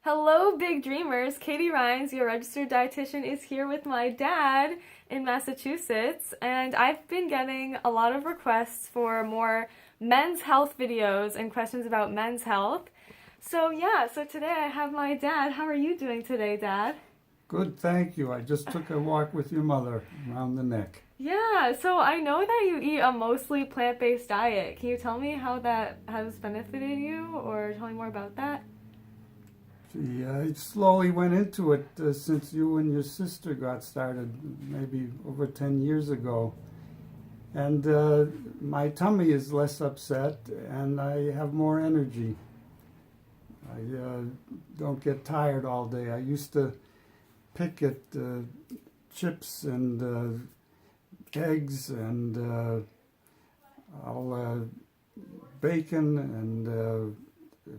Hello, big dreamers. Katie Rhines, your registered dietitian, is here with my dad in Massachusetts, and I've been getting a lot of requests for more men's health videos and questions about men's health. So today I have my dad. How are you doing today, Dad? Good, thank you. I just took a walk with your mother around the neck. Yeah, so I know that you eat a mostly plant-based diet. Can you tell me how that has benefited you, or tell me more about that? I slowly went into it since you and your sister got started, maybe over 10 years ago. And my tummy is less upset and I have more energy. I don't get tired all day. I used to pick at chips and eggs and all bacon and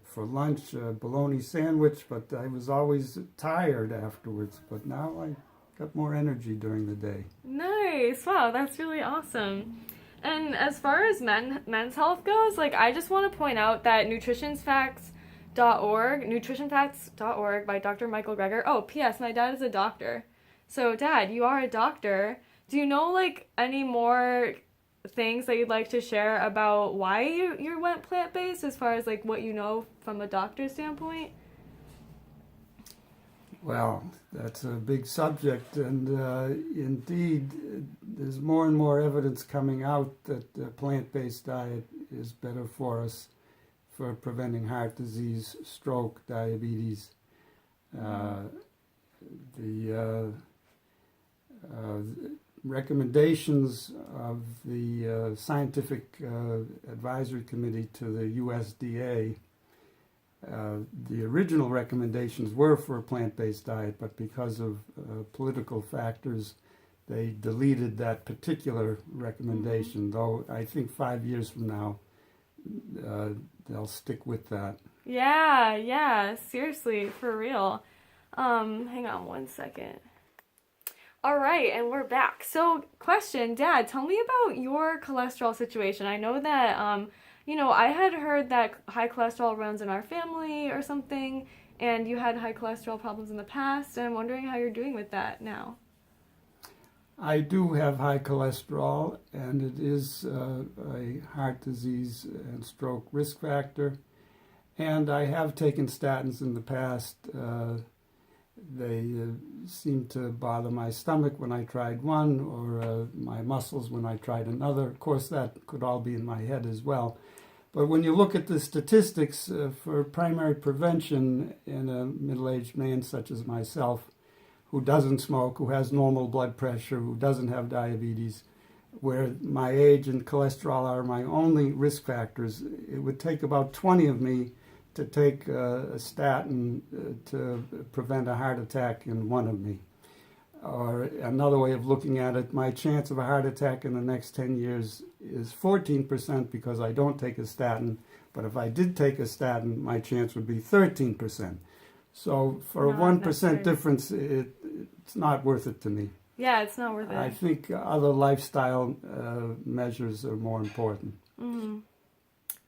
for lunch a bologna sandwich, but I was always tired afterwards. But now I got more energy during the day. Nice. Wow, that's really awesome. And as far as men's health goes, I just want to point out that nutritionfacts.org by Dr. Michael Greger. Oh, P.S. My dad is a doctor. So, Dad, you are a doctor. Do you know any more things that you'd like to share about why you went plant-based, as far as what you know from a doctor's standpoint? Well, that's a big subject, and indeed, there's more and more evidence coming out that a plant-based diet is better for us for preventing heart disease, stroke, diabetes. The recommendations of the Scientific Advisory Committee to the USDA, the original recommendations were for a plant-based diet, but because of political factors, they deleted that particular recommendation, though I think 5 years from now, they'll stick with that. Yeah, seriously, for real. Hang on one second. All right, and we're back. So, question, Dad, tell me about your cholesterol situation. I know that, I had heard that high cholesterol runs in our family or something, and you had high cholesterol problems in the past, and I'm wondering how you're doing with that now. I do have high cholesterol, and it is a heart disease and stroke risk factor. And I have taken statins in the past. They seemed to bother my stomach when I tried one, or my muscles when I tried another. Of course, that could all be in my head as well. But when you look at the statistics for primary prevention in a middle-aged man such as myself, who doesn't smoke, who has normal blood pressure, who doesn't have diabetes, where my age and cholesterol are my only risk factors, it would take about 20 of me to take a statin to prevent a heart attack in one of me. Or another way of looking at it, my chance of a heart attack in the next 10 years is 14% because I don't take a statin. But if I did take a statin, my chance would be 13%. So for a 1% difference, it's not worth it to me. Yeah, it's not worth it. I think other lifestyle measures are more important. Mm-hmm.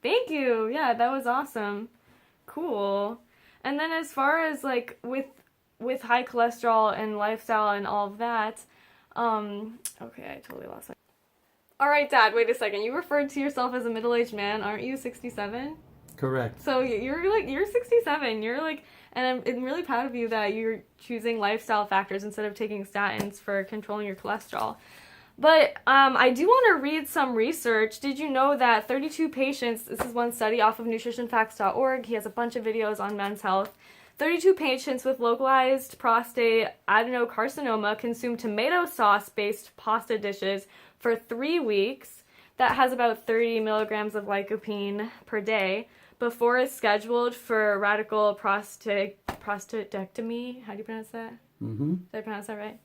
Thank you. Yeah, that was awesome. Cool. And then as far as with high cholesterol and lifestyle and all of that, okay, I totally lost it. All right, Dad, wait a second. You referred to yourself as a middle-aged man, aren't you? 67? Correct. So you're 67. And I'm really proud of you that you're choosing lifestyle factors instead of taking statins for controlling your cholesterol. But I do want to read some research. Did you know that 32 patients, this is one study off of nutritionfacts.org, he has a bunch of videos on men's health, 32 patients with localized prostate adenocarcinoma consumed tomato sauce-based pasta dishes for 3 weeks. That has about 30 milligrams of lycopene per day before it's scheduled for radical prostatectomy. How do you pronounce that? Mm-hmm. Did I pronounce that right?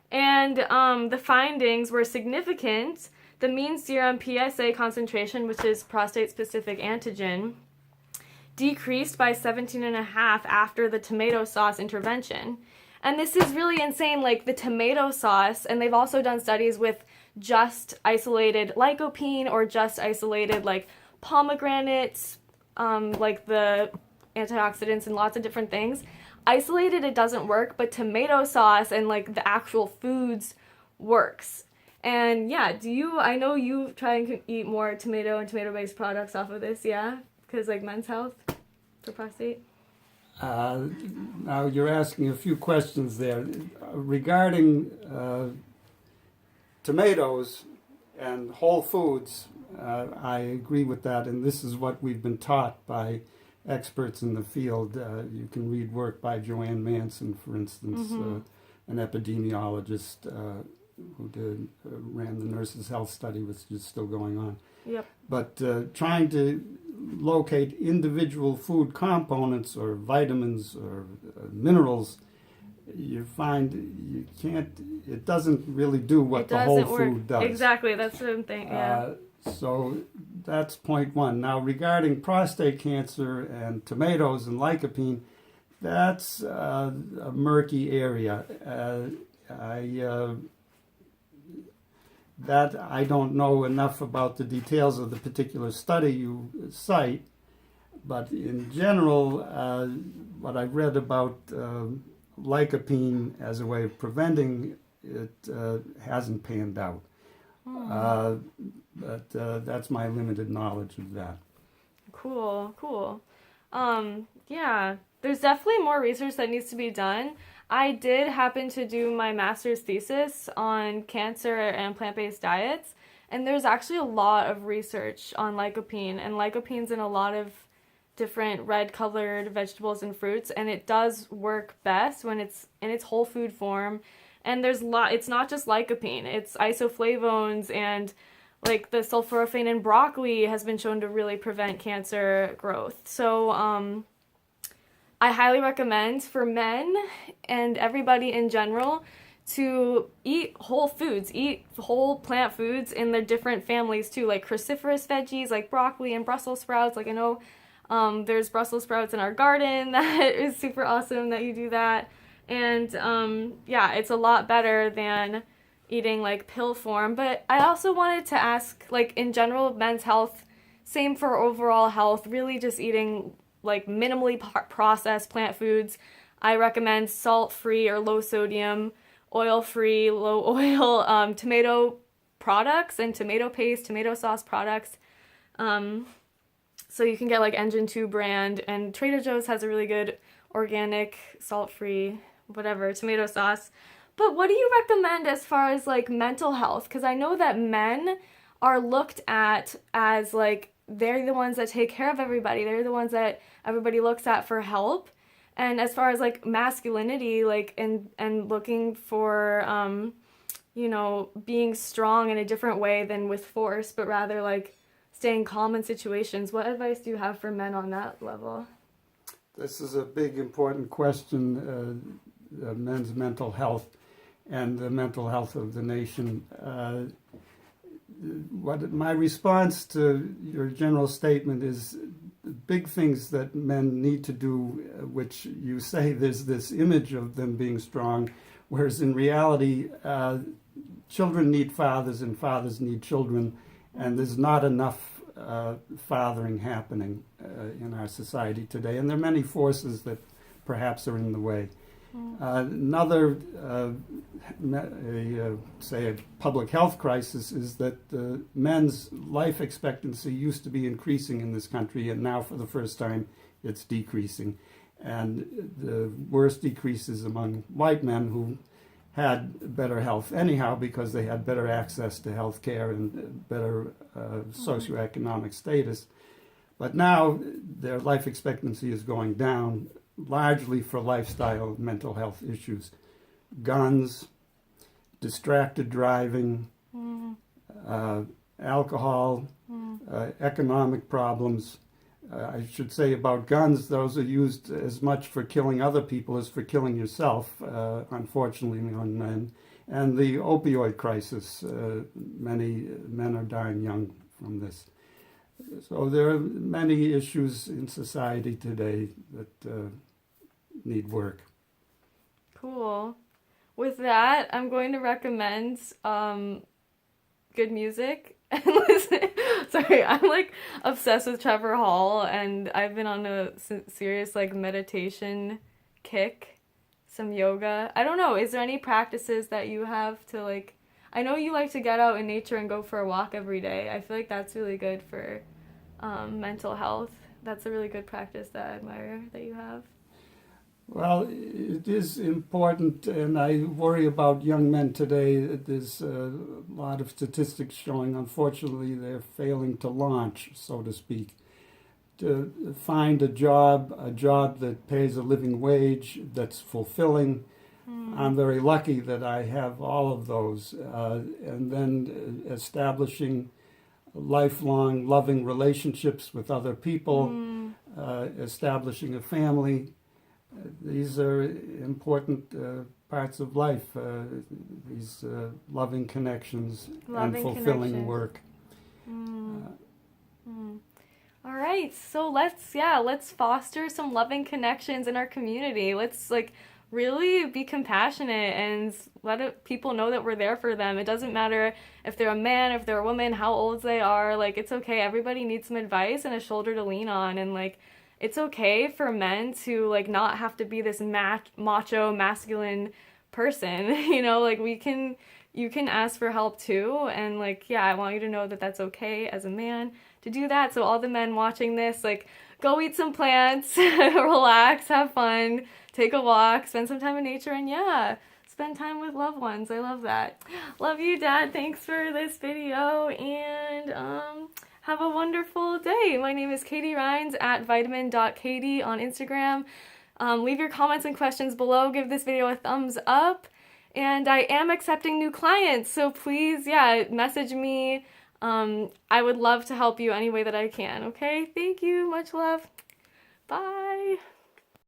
And the findings were significant. The mean serum PSA concentration, which is prostate-specific antigen, decreased by 17.5 after the tomato sauce intervention. And this is really insane, the tomato sauce, and they've also done studies with just isolated lycopene or just isolated, pomegranates, the antioxidants and lots of different things. Isolated, it doesn't work, but tomato sauce and like the actual foods works. And yeah, I know you try and eat more tomato and tomato-based products off of this, yeah? Because like men's health for prostate. Now you're asking a few questions there regarding tomatoes and whole foods. I agree with that, and this is what we've been taught by experts in the field. You can read work by Joanne Manson, for instance, an epidemiologist who ran the Nurses' Health Study, which is still going on. Yep. But trying to locate individual food components or vitamins or minerals, you find you can't. It doesn't really do what the whole food does. Exactly, that's what I'm thinking. Yeah. So that's point one. Now regarding prostate cancer and tomatoes and lycopene, that's a murky area. I don't know enough about the details of the particular study you cite, but in general, what I've read about lycopene as a way of preventing it hasn't panned out. But that's my limited knowledge of that. Cool. Yeah, there's definitely more research that needs to be done. I did happen to do my master's thesis on cancer and plant-based diets, and there's actually a lot of research on lycopene, and lycopene's in a lot of different red-colored vegetables and fruits, and it does work best when it's in its whole food form. And it's not just lycopene, it's isoflavones, and like the sulforaphane in broccoli has been shown to really prevent cancer growth. So I highly recommend for men and everybody in general to eat whole foods, eat whole plant foods in their different families too, like cruciferous veggies like broccoli and Brussels sprouts. Like I know there's Brussels sprouts in our garden that is super awesome that you do that. And yeah, it's a lot better than eating like pill form. But I also wanted to ask, like in general, men's health, same for overall health, really just eating like minimally processed plant foods. I recommend salt-free or low-sodium, oil-free, low-oil tomato products and tomato paste, tomato sauce products. So you can get like Engine 2 brand, and Trader Joe's has a really good organic, salt-free, whatever, tomato sauce. But what do you recommend as far as like mental health? Because I know that men are looked at as like they're the ones that take care of everybody. They're the ones that everybody looks at for help. And as far as like masculinity, like and looking for being strong in a different way than with force, but rather like staying calm in situations. What advice do you have for men on that level? This is a big, important question, men's mental health and the mental health of the nation. What my response to your general statement is big things that men need to do, which you say there's this image of them being strong, whereas in reality, children need fathers and fathers need children, and there's not enough fathering happening in our society today, and there are many forces that perhaps are in the way. Another, say, a public health crisis is that men's life expectancy used to be increasing in this country, and now for the first time it's decreasing. And the worst decreases among white men who had better health anyhow because they had better access to health care and better socioeconomic status. But now their life expectancy is going down, largely for lifestyle mental health issues. Guns, distracted driving, alcohol, economic problems. I should say about guns, those are used as much for killing other people as for killing yourself, unfortunately, on men. And the opioid crisis, many men are dying young from this. So there are many issues in society today that need work. Cool. With that, I'm going to recommend good music. and listen. Sorry, I'm like obsessed with Trevor Hall, and I've been on a serious like meditation kick, some yoga. I don't know. Is there any practices that you have to like? I know you like to get out in nature and go for a walk every day. I feel like that's really good for mental health. That's a really good practice that I admire that you have. Well, it is important, and I worry about young men today. There's a lot of statistics showing, unfortunately, they're failing to launch, so to speak, to find a job that pays a living wage, that's fulfilling. I'm very lucky that I have all of those. And then establishing lifelong loving relationships with other people, establishing a family. These are important parts of life, these loving connections and fulfilling work. All right, so let's foster some loving connections in our community. Let's like really be compassionate and people know that we're there for them. It doesn't matter if they're a man, if they're a woman, how old they are. Like, it's okay. Everybody needs some advice and a shoulder to lean on. And like, it's okay for men to like not have to be this macho, masculine person. You know, like you can ask for help too. And like, yeah, I want you to know that that's okay as a man to do that. So all the men watching this, like, go eat some plants, relax, have fun, take a walk, spend some time in nature, and yeah, spend time with loved ones. I love that. Love you, Dad. Thanks for this video, and have a wonderful day. My name is Katie Rhines at vitamin.katie on Instagram. Leave your comments and questions below. Give this video a thumbs up. And I am accepting new clients, so please, yeah, message me. I would love to help you any way that I can, okay? Thank you. Much love. Bye.